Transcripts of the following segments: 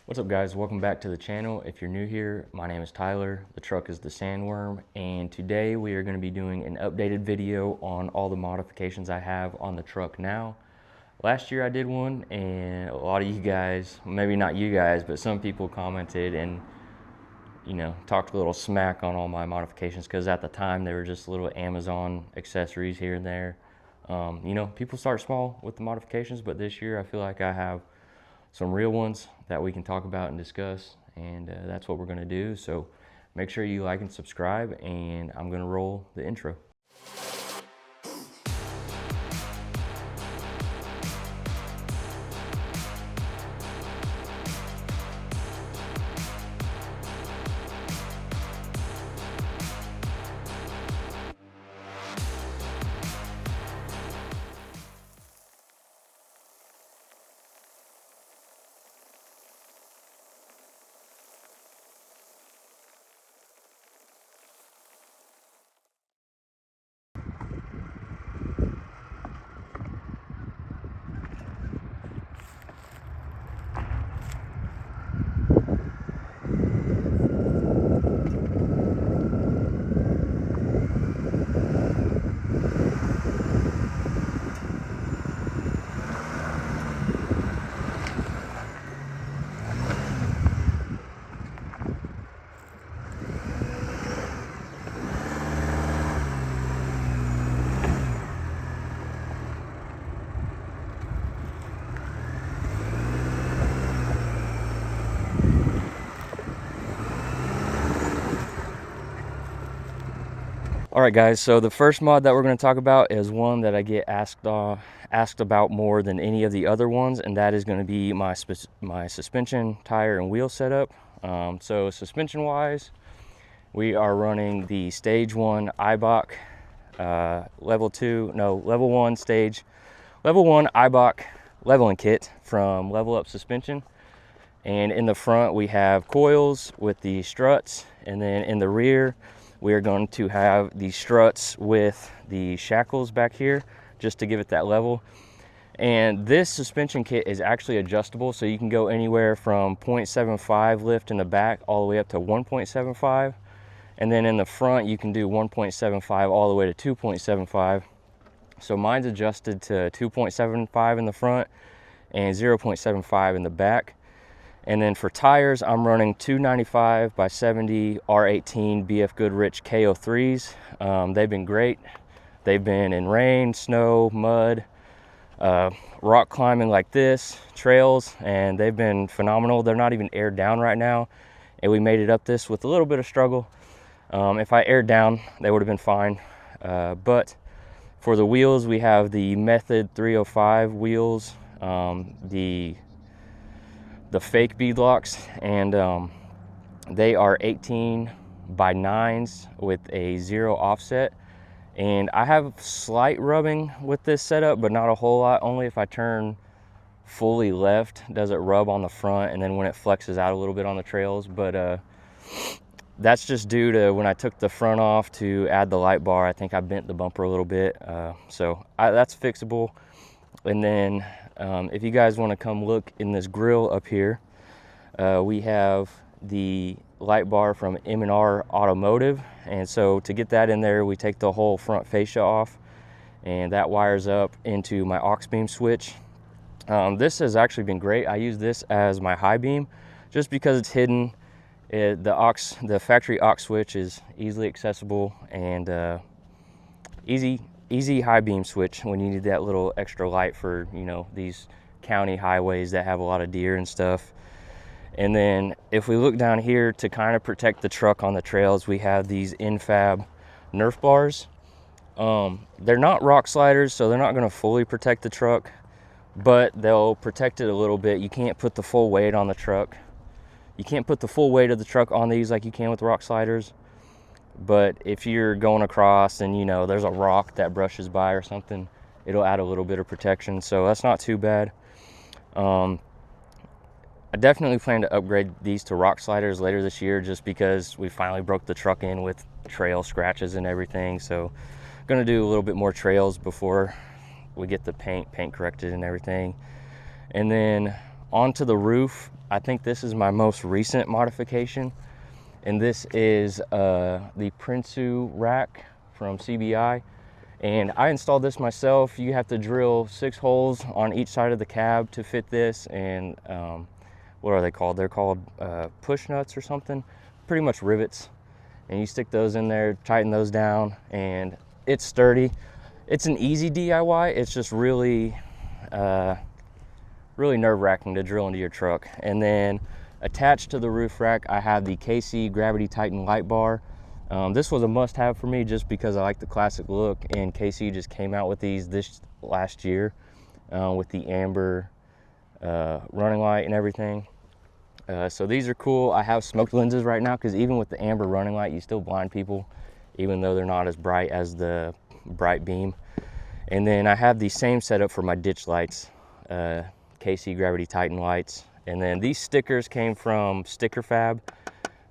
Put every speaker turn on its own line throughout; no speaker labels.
What's up guys, welcome back to the channel. If you're new here, my name is Tyler, the truck is the Sandworm, and today we are going to be doing an updated video on all the modifications I have on the truck now. Last year I did one and a lot of you guys, maybe not you guys, but some people commented and talked a little smack on all my modifications because at the time they were just little Amazon accessories here and there. People start small with the modifications, but this year I feel like I have some real ones that we can talk about and discuss, and that's what we're going to do. So make sure you like and subscribe, and I'm going to roll the intro. Alright guys, so the first mod that we're going to talk about is one that I get asked about more than any of the other ones, and that is going to be my suspension, tire, and wheel setup. So suspension wise, we are running the stage 1 IBOC level 1 IBOC leveling kit from Level Up Suspension. And in the front we have coils with the struts, and then in the rear we are going to have the struts with the shackles back here just to give it that level. And this suspension kit is actually adjustable, so you can go anywhere from 0.75 lift in the back all the way up to 1.75, and then in the front you can do 1.75 all the way to 2.75. so mine's adjusted to 2.75 in the front and 0.75 in the back. And then for tires, I'm running 295 by 70 R18 BF Goodrich KO3s. They've been great. They've been in rain, snow, mud, rock climbing like this, trails, and they've been phenomenal. They're not even aired down right now, and we made it up this with a little bit of struggle. If I aired down, they would have been fine. But for the wheels, we have the Method 305 wheels, the fake beadlocks, and they are 18 by 9s with a 0 offset. And I have slight rubbing with this setup, but not a whole lot. Only if I turn fully left does it rub on the front, and then when it flexes out a little bit on the trails. But that's just due to when I took the front off to add the light bar, I think I bent the bumper a little bit. That's fixable. And then if you guys want to come look in this grill up here, we have the light bar from M&R Automotive, and so to get that in there, we take the whole front fascia off, and that wires up into my aux beam switch. This has actually been great. I use this as my high beam just because it's hidden. The factory aux switch is easily accessible and easy high beam switch when you need that little extra light for these county highways that have a lot of deer and stuff. And then if we look down here to kind of protect the truck on the trails, we have these Infab Nerf bars. They're not rock sliders, so they're not going to fully protect the truck, but they'll protect it a little bit. You can't put the full weight on the truck. You can't put the full weight of the truck on these like you can with rock sliders. But if you're going across and there's a rock that brushes by or something, it'll add a little bit of protection, so that's not too bad. I definitely plan to upgrade these to rock sliders later this year, just because we finally broke the truck in with trail scratches and everything. So I'm gonna do a little bit more trails before we get the paint corrected and everything. And then onto the roof, I think this is my most recent modification, and this is the Prinsu rack from CBI. And I installed this myself. You have to drill 6 holes on each side of the cab to fit this, and what are they called? They're called push nuts or something, pretty much rivets. And you stick those in there, tighten those down, and it's sturdy. It's an easy DIY. It's just really really nerve-wracking to drill into your truck. And then attached to the roof rack, I have the KC Gravity Titan light bar. This was a must-have for me just because I like the classic look, and KC just came out with these this last year with the amber running light and everything. So these are cool. I have smoked lenses right now because even with the amber running light, you still blind people, even though they're not as bright as the bright beam. And then I have the same setup for my ditch lights, KC Gravity Titan lights. And then these stickers came from Sticker Fab.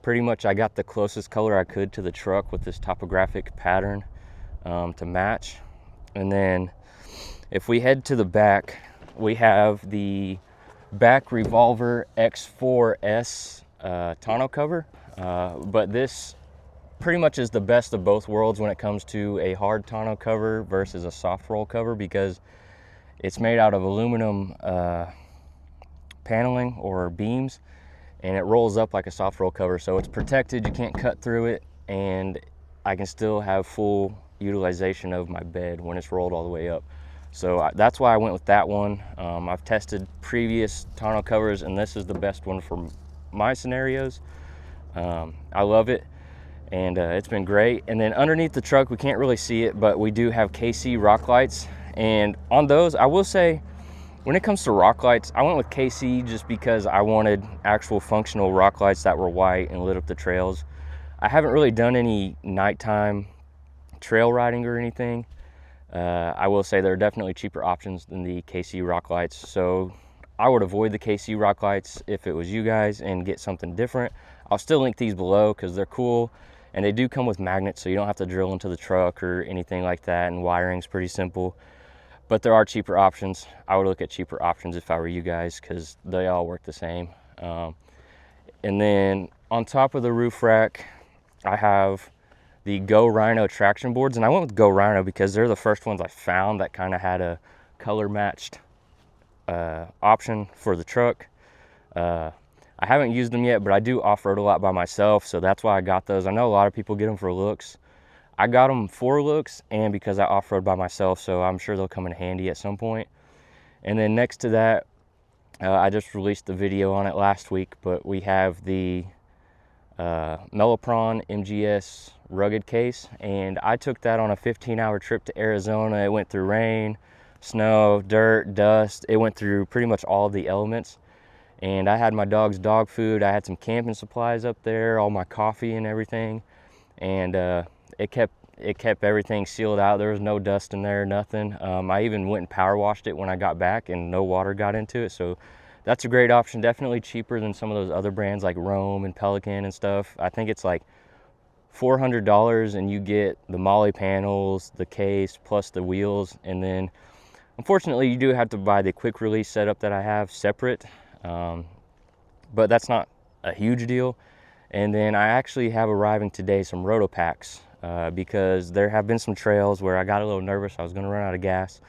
Pretty much I got the closest color I could to the truck with this topographic pattern to match. And then if we head to the back, we have the back Revolver X4S tonneau cover, but this pretty much is the best of both worlds when it comes to a hard tonneau cover versus a soft roll cover, because it's made out of aluminum paneling or beams, and it rolls up like a soft roll cover, so it's protected. You can't cut through it, and I can still have full utilization of my bed when it's rolled all the way up. So that's why I went with that one. I've tested previous tonneau covers, and this is the best one for my scenarios. I love it, and it's been great. And then underneath the truck, we can't really see it, but we do have KC rock lights. And on those, I will say, when it comes to rock lights, I went with KC just because I wanted actual functional rock lights that were white and lit up the trails. I haven't really done any nighttime trail riding or anything. I will say there are definitely cheaper options than the KC rock lights, so I would avoid the KC rock lights if it was you guys and get something different. I'll still link these below because they're cool, and they do come with magnets, so you don't have to drill into the truck or anything like that, and wiring's pretty simple. But there are cheaper options. I would look at cheaper options if I were you guys, because they all work the same. And then on top of the roof rack, I have the Go Rhino traction boards, and I went with Go Rhino because they're the first ones I found that kind of had a color matched option for the truck. I haven't used them yet, but I do off-road a lot by myself, so that's why I got those. I know a lot of people get them for looks. I got them for looks and because I off-road by myself, so I'm sure they'll come in handy at some point. And then next to that, I just released the video on it last week, but we have the Mellopron MGS rugged case, and I took that on a 15-hour trip to Arizona. It went through rain, snow, dirt, dust. It went through pretty much all of the elements, and I had my dog's dog food. I had some camping supplies up there, all my coffee and everything, and it kept everything sealed out. There was no dust in there, nothing. I even went and power washed it when I got back, and no water got into it, so that's a great option. Definitely cheaper than some of those other brands like Roam and Pelican and stuff. I think it's like $400, and you get the Molly panels, the case, plus the wheels. And then unfortunately you do have to buy the quick release setup that I have separate, but that's not a huge deal. And then I actually have arriving today some roto packs, because there have been some trails where I got a little nervous I was going to run out of gas.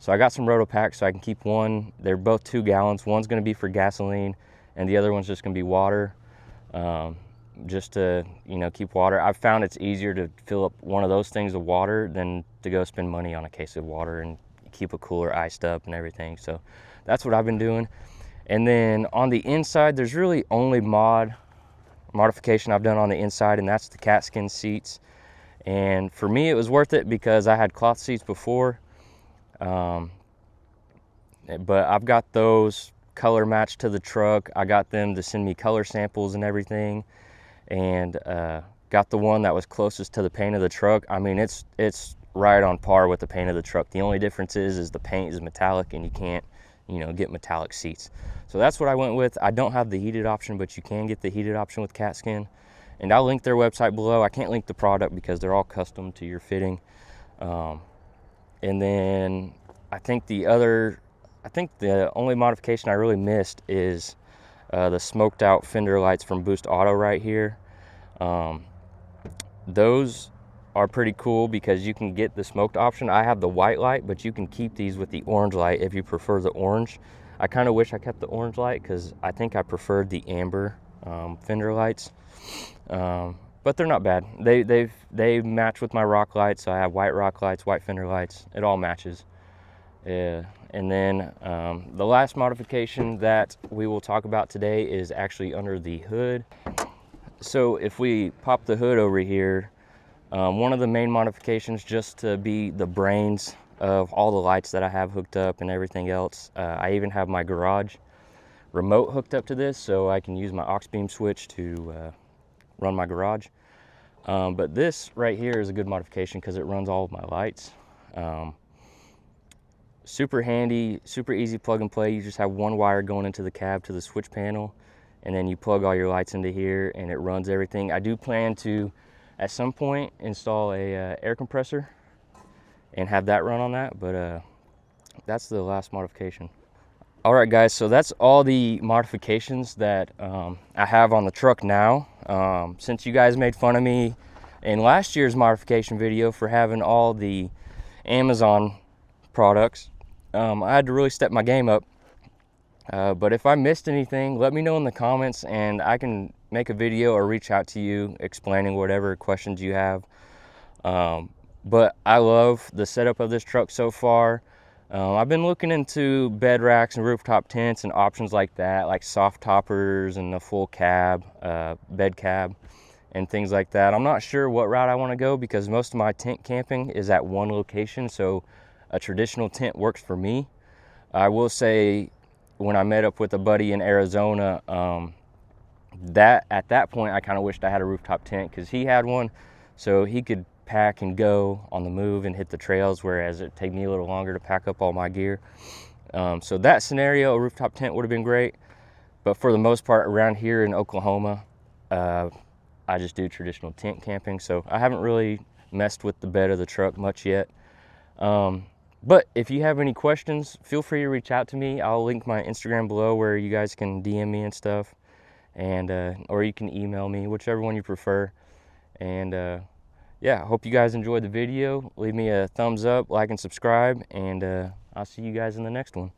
So I got some roto packs so I can keep one. They're both 2 gallons. One's going to be for gasoline, and the other one's just going to be water, just to, you know, keep water. I've found it's easier to fill up one of those things with water than to go spend money on a case of water and keep a cooler iced up and everything. So that's what I've been doing. And then on the inside, there's really only modification I've done on the inside, and that's the cat skin seats. And for me, it was worth it because I had cloth seats before. But I've got those color matched to the truck. I got them to send me color samples and everything, and got the one that was closest to the paint of the truck. I mean, it's right on par with the paint of the truck. The only difference is the paint is metallic, and you can't, you know, get metallic seats. So that's what I went with. I don't have the heated option, but you can get the heated option with cat skin, and I'll link their website below. I can't link the product because they're all custom to your fitting. And then I think the only modification I really missed is the smoked out fender lights from Boost Auto right here. Those are pretty cool because you can get the smoked option. I have the white light, but you can keep these with the orange light if you prefer the orange. I kind of wish I kept the orange light because I think I preferred the amber fender lights, but they're not bad. They match with my rock lights, so I have white rock lights, white fender lights. It all matches. And then the last modification that we will talk about today is actually under the hood. So if we pop the hood over here, one of the main modifications, just to be the brains of all the lights that I have hooked up and everything else, I even have my garage remote hooked up to this, so I can use my aux beam switch to run my garage. But this right here is a good modification because it runs all of my lights. Super handy, super easy plug and play. You just have one wire going into the cab to the switch panel, and then you plug all your lights into here and it runs everything. I do plan to at some point install a air compressor and have that run on that, but that's the last modification. All right guys, so that's all the modifications that I have on the truck now. Since you guys made fun of me in last year's modification video for having all the Amazon products, I had to really step my game up. But if I missed anything, let me know in the comments and I can make a video or reach out to you explaining whatever questions you have. But I love the setup of this truck so far. I've been looking into bed racks and rooftop tents and options like that, like soft toppers and a full cab, bed cab and things like that. I'm not sure what route I want to go because most of my tent camping is at one location, so a traditional tent works for me. I will say, when I met up with a buddy in Arizona, that at that point I kind of wished I had a rooftop tent because he had one, so he could pack and go on the move and hit the trails, whereas it'd take me a little longer to pack up all my gear. So that scenario, a rooftop tent would have been great, but for the most part around here in Oklahoma, I just do traditional tent camping, so I haven't really messed with the bed of the truck much yet. But if you have any questions, feel free to reach out to me. I'll link my Instagram below where you guys can DM me and stuff, and or you can email me, whichever one you prefer. And yeah, I hope you guys enjoyed the video. Leave me a thumbs up, like and subscribe, and I'll see you guys in the next one.